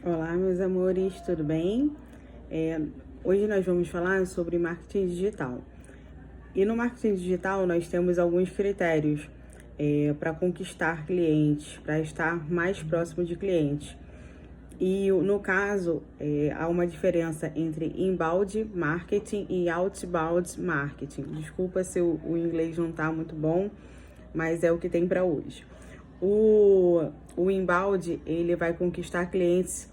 Olá, meus amores, tudo bem? Hoje nós vamos falar sobre marketing digital. E no marketing digital nós temos alguns critérios para conquistar clientes, para estar mais próximo de clientes. E no caso, há uma diferença entre inbound marketing e outbound marketing. Desculpa se o inglês não está muito bom, mas é o que tem para hoje. O inbound, ele vai conquistar clientes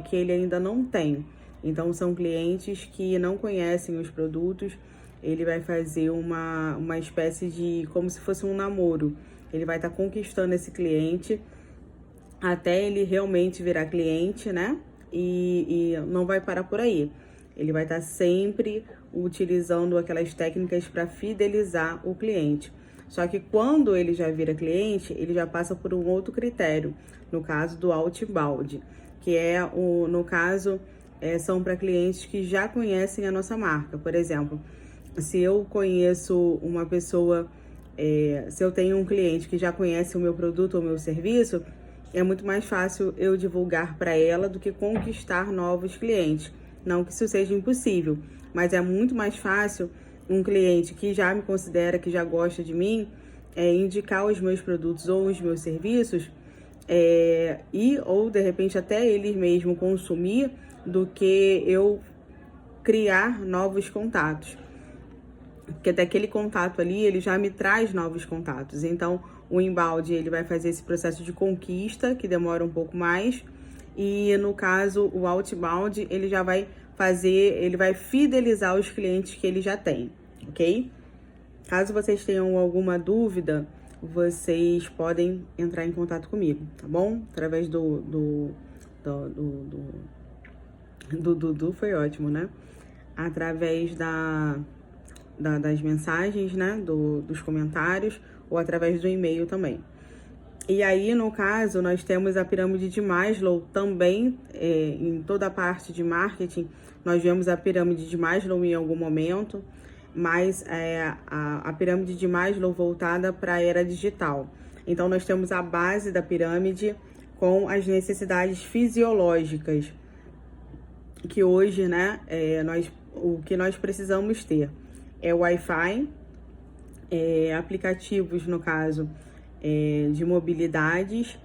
que ele ainda não tem. Então, são clientes que não conhecem os produtos. Ele vai fazer uma espécie de, como se fosse um namoro. Ele vai estar conquistando esse cliente até ele realmente virar cliente, né? E não vai parar por aí. Ele vai estar sempre utilizando aquelas técnicas para fidelizar o cliente. Só que quando ele já vira cliente, ele já passa por um outro critério, no caso do outbound, que no caso, são para clientes que já conhecem a nossa marca. Por exemplo, se eu conheço uma pessoa, se eu tenho um cliente que já conhece o meu produto ou o meu serviço, é muito mais fácil eu divulgar para ela do que conquistar novos clientes. Não que isso seja impossível, mas é muito mais fácil um cliente que já me considera, que já gosta de mim, indicar os meus produtos ou os meus serviços, ou de repente até ele mesmo consumir, do que eu criar novos contatos. Porque daquele contato ali, ele já me traz novos contatos. Então, o inbound, ele vai fazer esse processo de conquista, que demora um pouco mais. E, no caso, o outbound, ele já vai ele vai fidelizar os clientes que ele já tem, ok? Caso vocês tenham alguma dúvida, vocês podem entrar em contato comigo, tá bom? Através do foi ótimo, né? Através das mensagens, né? Dos comentários, ou através do e-mail também. E aí, no caso, nós temos a pirâmide de Maslow também, em toda a parte de marketing, nós vemos a pirâmide de Maslow em algum momento, mas a pirâmide de Maslow voltada para a era digital. Então, nós temos a base da pirâmide com as necessidades fisiológicas, que hoje, né, o que nós precisamos ter é o Wi-Fi, aplicativos, no caso, de mobilidades,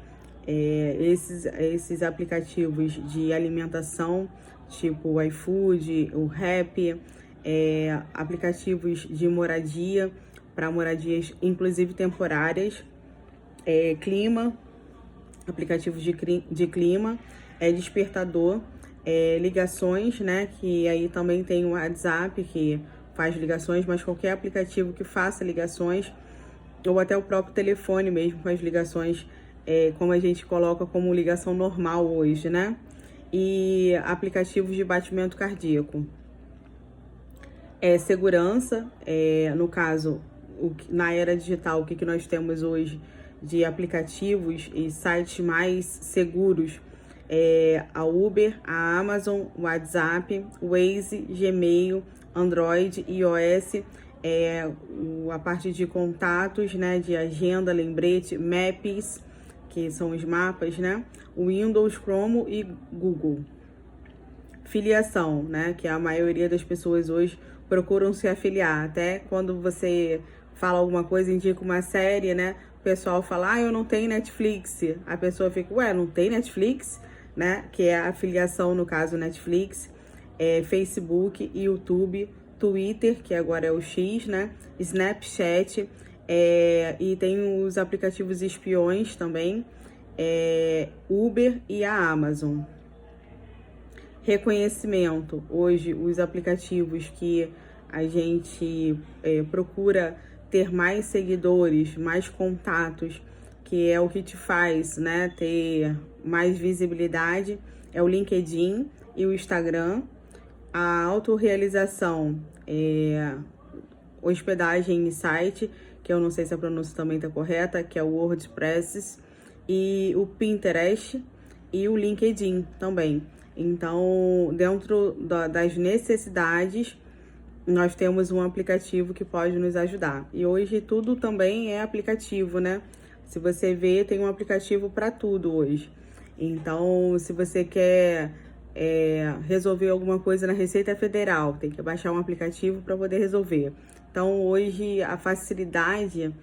esses aplicativos de alimentação, tipo o iFood, o Rappi, aplicativos de moradia, para moradias inclusive temporárias, clima, aplicativos de clima, despertador, ligações, né, que aí também tem o WhatsApp, que faz ligações, mas qualquer aplicativo que faça ligações, ou até o próprio telefone mesmo faz ligações, como a gente coloca como ligação normal hoje, né? E aplicativos de batimento cardíaco. Segurança, no caso, na era digital, o que nós temos hoje de aplicativos e sites mais seguros, a Uber, a Amazon, o WhatsApp, o Waze, Gmail, Android, iOS, a parte de contatos, né, de agenda, lembrete, Maps, que são os mapas, né, o Windows, Chrome e Google. Filiação, né, que a maioria das pessoas hoje procuram se afiliar. Até quando você fala alguma coisa, indica uma série, né, o pessoal fala, eu não tenho Netflix. A pessoa fica, não tem Netflix? Né, que é a afiliação, no caso, Netflix, Facebook, YouTube, Twitter, que agora é o X, né, Snapchat, e tem os aplicativos espiões também, Uber e a Amazon. Reconhecimento, hoje os aplicativos que a gente procura ter mais seguidores, mais contatos, que é o que te faz, né, ter mais visibilidade, é o LinkedIn e o Instagram. A autorrealização, hospedagem em site, que eu não sei se a pronúncia também está correta, que é o WordPress, e o Pinterest e o LinkedIn também. Então, dentro das necessidades, nós temos um aplicativo que pode nos ajudar. E hoje tudo também é aplicativo, né? Se você ver, tem um aplicativo para tudo hoje. Então, se você quer resolver alguma coisa na Receita Federal, tem que baixar um aplicativo para poder resolver. Então, hoje, a facilidade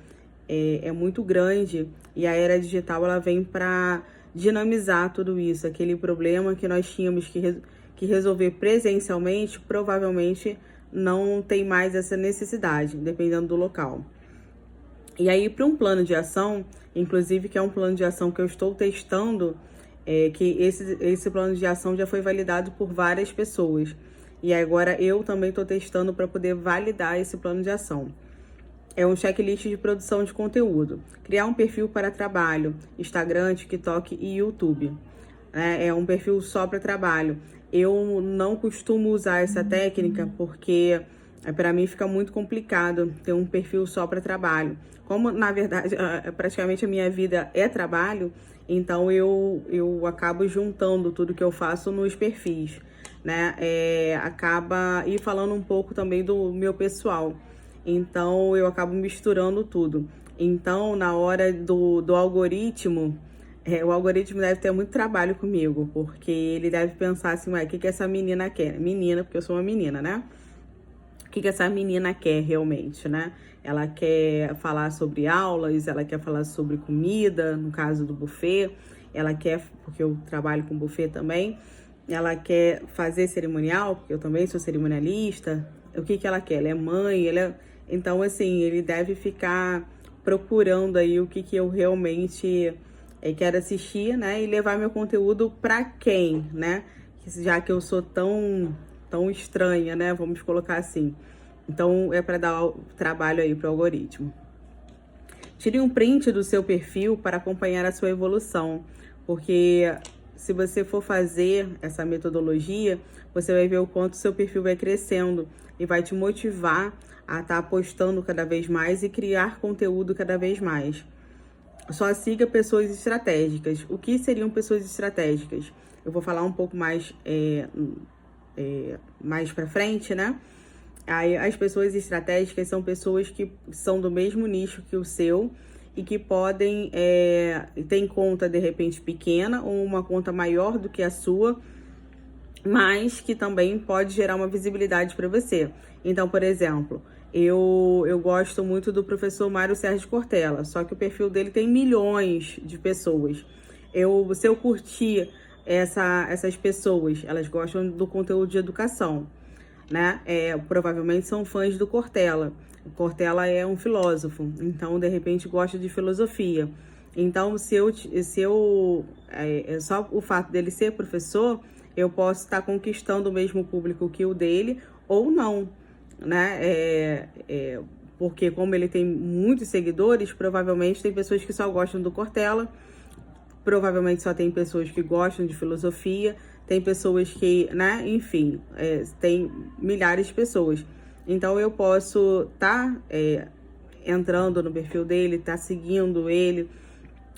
é muito grande e a era digital ela vem para dinamizar tudo isso. Aquele problema que nós tínhamos que resolver presencialmente, provavelmente não tem mais essa necessidade, dependendo do local. E aí, para um plano de ação, inclusive que é um plano de ação que eu estou testando, que esse plano de ação já foi validado por várias pessoas. E agora eu também estou testando para poder validar esse plano de ação. É um checklist de produção de conteúdo. Criar um perfil para trabalho, Instagram, TikTok e YouTube. É um perfil só para trabalho. Eu não costumo usar essa técnica porque para mim fica muito complicado ter um perfil só para trabalho. Como, na verdade, praticamente a minha vida é trabalho, então eu acabo juntando tudo que eu faço nos perfis, né? Acaba e falando um pouco também do meu pessoal. Então, eu acabo misturando tudo. Então, na hora do algoritmo, o algoritmo deve ter muito trabalho comigo, porque ele deve pensar assim, ué, o que essa menina quer? Menina, porque eu sou uma menina, né? O que essa menina quer realmente, né? Ela quer falar sobre aulas, ela quer falar sobre comida, no caso do buffet, ela quer, porque eu trabalho com buffet também, ela quer fazer cerimonial, porque eu também sou cerimonialista. O que ela quer? Ela é mãe, Então, assim, ele deve ficar procurando aí o que eu realmente quero assistir, né? E levar meu conteúdo para quem, né? Já que eu sou tão estranha, né? Vamos colocar assim. Então, é para dar trabalho aí para o algoritmo. Tire um print do seu perfil para acompanhar a sua evolução, porque se você for fazer essa metodologia, você vai ver o quanto seu perfil vai crescendo e vai te motivar a estar postando cada vez mais e criar conteúdo cada vez mais. Só siga pessoas estratégicas. O que seriam pessoas estratégicas? Eu vou falar um pouco mais mais para frente, né? Aí, as pessoas estratégicas são pessoas que são do mesmo nicho que o seu e que podem ter conta, de repente, pequena ou uma conta maior do que a sua, mas que também pode gerar uma visibilidade para você. Então, por exemplo, eu gosto muito do professor Mário Sérgio Cortella, só que o perfil dele tem milhões de pessoas. Se eu curtir essas pessoas, elas gostam do conteúdo de educação, né? Provavelmente são fãs do Cortella. O Cortella é um filósofo, então de repente gosta de filosofia. Então, só o fato dele ser professor, eu posso estar conquistando o mesmo público que o dele ou não, né? Porque como ele tem muitos seguidores, provavelmente tem pessoas que só gostam do Cortella, provavelmente só tem pessoas que gostam de filosofia, tem pessoas que, né, enfim, tem milhares de pessoas. Então, eu posso estar entrando no perfil dele, estar seguindo ele,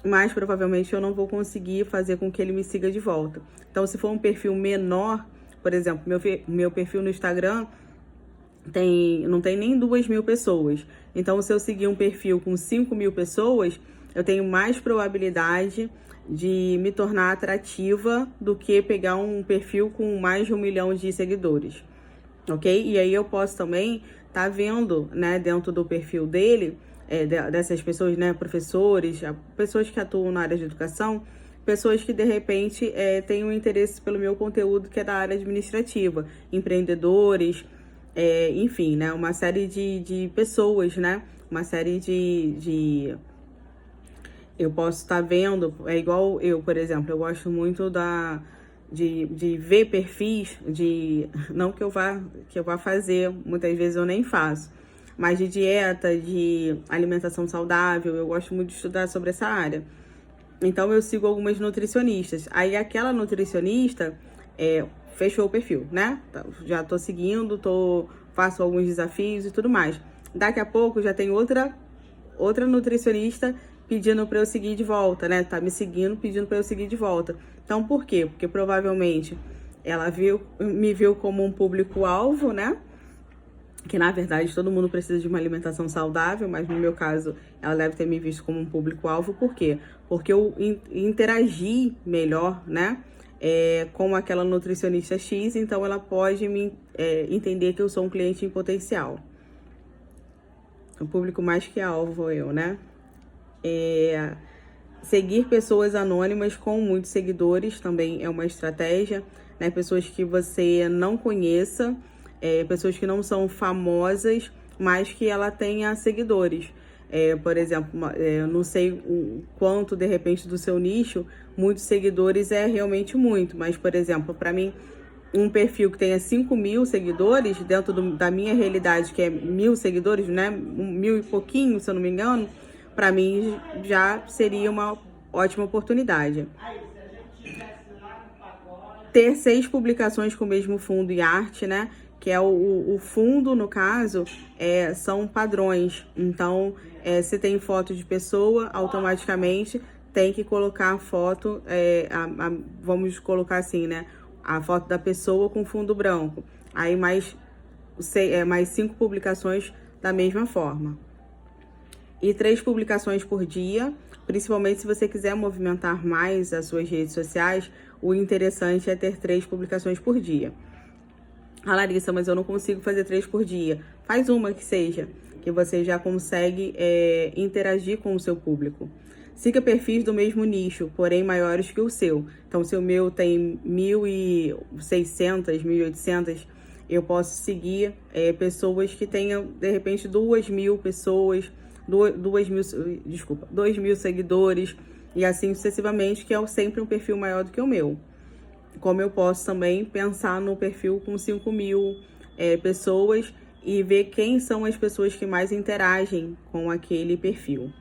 mas provavelmente eu não vou conseguir fazer com que ele me siga de volta. Então, se for um perfil menor, por exemplo, meu perfil no Instagram não tem nem 2.000 pessoas. Então, se eu seguir um perfil com 5.000 pessoas, eu tenho mais probabilidade de me tornar atrativa do que pegar um perfil com mais de 1 milhão de seguidores, ok? E aí eu posso também estar vendo, né, dentro do perfil dele, dessas pessoas, né, professores, pessoas que atuam na área de educação, pessoas que de repente têm um interesse pelo meu conteúdo que é da área administrativa, empreendedores, enfim, né, uma série de pessoas, né, uma série eu posso estar vendo, igual eu, por exemplo, eu gosto muito de ver perfis, não que eu vá fazer, muitas vezes eu nem faço, mas de dieta, de alimentação saudável, eu gosto muito de estudar sobre essa área. Então eu sigo algumas nutricionistas. Aí aquela nutricionista fechou o perfil, né? Já tô seguindo, faço alguns desafios e tudo mais. Daqui a pouco já tem outra nutricionista pedindo para eu seguir de volta, né? Tá me seguindo, pedindo para eu seguir de volta. Então, por quê? Porque provavelmente ela me viu como um público-alvo, né? que na verdade todo mundo precisa de uma alimentação saudável, mas no meu caso ela deve ter me visto como um público-alvo. Por quê? Porque eu interagi melhor, né, com aquela nutricionista X, então ela pode me entender que eu sou um cliente em potencial. O público mais que alvo eu, né? Seguir pessoas anônimas com muitos seguidores também é uma estratégia, né? Pessoas que você não conheça, pessoas que não são famosas, mas que ela tenha seguidores. Por exemplo, eu não sei o quanto, de repente, do seu nicho, muitos seguidores é realmente muito, mas, por exemplo, para mim, um perfil que tenha 5.000 seguidores, dentro da minha realidade, que é 1.000 seguidores, né? 1.000 e pouquinho, se eu não me engano, para mim já seria uma ótima oportunidade. Ter 6 publicações com o mesmo fundo e arte, né? Que é o fundo, no caso, são padrões. Então, se tem foto de pessoa, automaticamente tem que colocar a foto, vamos colocar assim, né? A foto da pessoa com fundo branco. Aí mais 5 publicações da mesma forma. E 3 publicações por dia, principalmente se você quiser movimentar mais as suas redes sociais, o interessante é ter 3 publicações por dia. Ah, Larissa, mas eu não consigo fazer 3 por dia. Faz uma que seja, que você já consegue interagir com o seu público. Siga perfis do mesmo nicho, porém maiores que o seu. Então, se o meu tem 1.600, 1.800, eu posso seguir pessoas que tenham, de repente, 2.000 pessoas, 2.000 seguidores, e assim sucessivamente, que é sempre um perfil maior do que o meu. Como eu posso também pensar no perfil com 5.000 pessoas e ver quem são as pessoas que mais interagem com aquele perfil.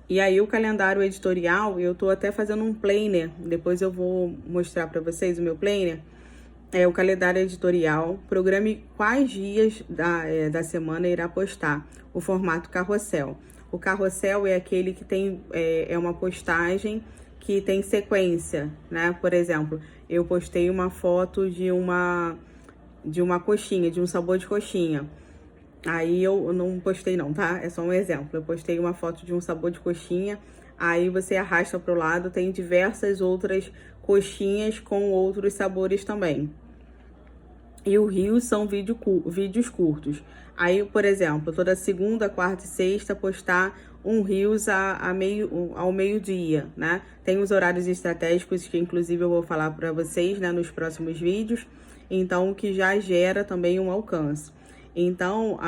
E aí o calendário editorial, eu tô até fazendo um planner, depois eu vou mostrar para vocês o meu planner. O calendário editorial, programe quais dias da semana irá postar, o formato carrossel. O carrossel é aquele que tem uma postagem que tem sequência, né? Por exemplo, eu postei uma foto de uma coxinha, de um sabor de coxinha. Aí eu não postei não, tá? É só um exemplo. Eu postei uma foto de um sabor de coxinha, aí você arrasta pro lado, tem diversas outras coxinhas com outros sabores também. E o Reels são vídeos curtos. Aí, por exemplo, toda segunda, quarta e sexta postar um Reels ao meio-dia, né? Tem os horários estratégicos que, inclusive, eu vou falar para vocês, né, nos próximos vídeos. Então, que já gera também um alcance. Então,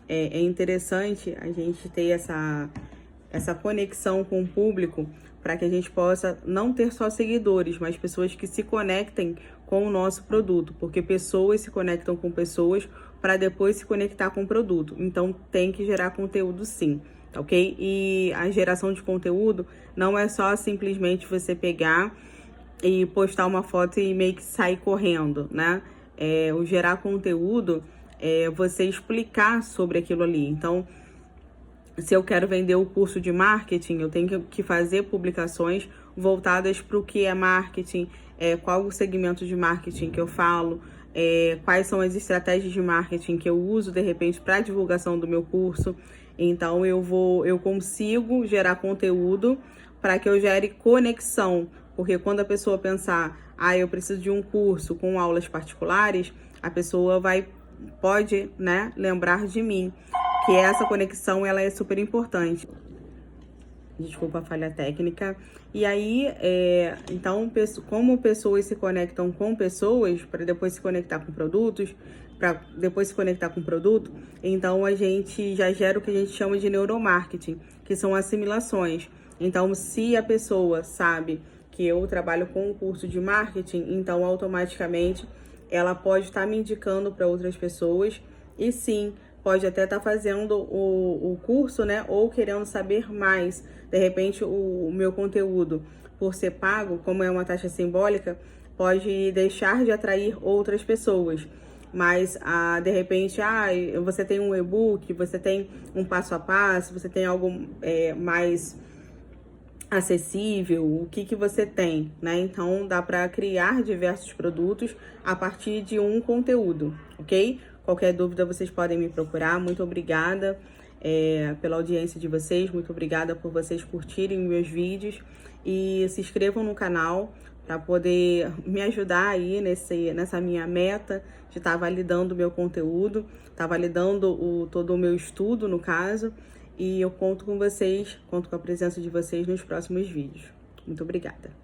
é interessante a gente ter essa conexão com o público para que a gente possa não ter só seguidores, mas pessoas que se conectem com o nosso produto, porque pessoas se conectam com pessoas para depois se conectar com o produto. Então, tem que gerar conteúdo sim, ok? E a geração de conteúdo não é só simplesmente você pegar e postar uma foto e meio que sair correndo, né? O gerar conteúdo é você explicar sobre aquilo ali. Então, se eu quero vender o curso de marketing, eu tenho que fazer publicações voltadas para o que é marketing, qual o segmento de marketing que eu falo, quais são as estratégias de marketing que eu uso, de repente, para a divulgação do meu curso. Então, eu consigo gerar conteúdo para que eu gere conexão, porque quando a pessoa pensar, eu preciso de um curso com aulas particulares, a pessoa pode, né, lembrar de mim, que essa conexão ela é super importante. Desculpa a falha técnica. E aí, então, como pessoas se conectam com pessoas para depois se conectar com produtos, então a gente já gera o que a gente chama de neuromarketing, que são assimilações. Então, se a pessoa sabe que eu trabalho com um curso de marketing, então automaticamente ela pode estar me indicando para outras pessoas e sim, pode até estar fazendo o curso, né? Ou querendo saber mais. De repente, o meu conteúdo, por ser pago, como é uma taxa simbólica, pode deixar de atrair outras pessoas. Mas, de repente, você tem um e-book, você tem um passo a passo, você tem algo mais acessível, o que você tem, né? Então, dá para criar diversos produtos a partir de um conteúdo, ok? Qualquer dúvida, vocês podem me procurar. Muito obrigada pela audiência de vocês, muito obrigada por vocês curtirem meus vídeos e se inscrevam no canal para poder me ajudar aí nessa minha meta de estar validando o meu conteúdo, estar validando todo o meu estudo, no caso, e eu conto com vocês, conto com a presença de vocês nos próximos vídeos. Muito obrigada!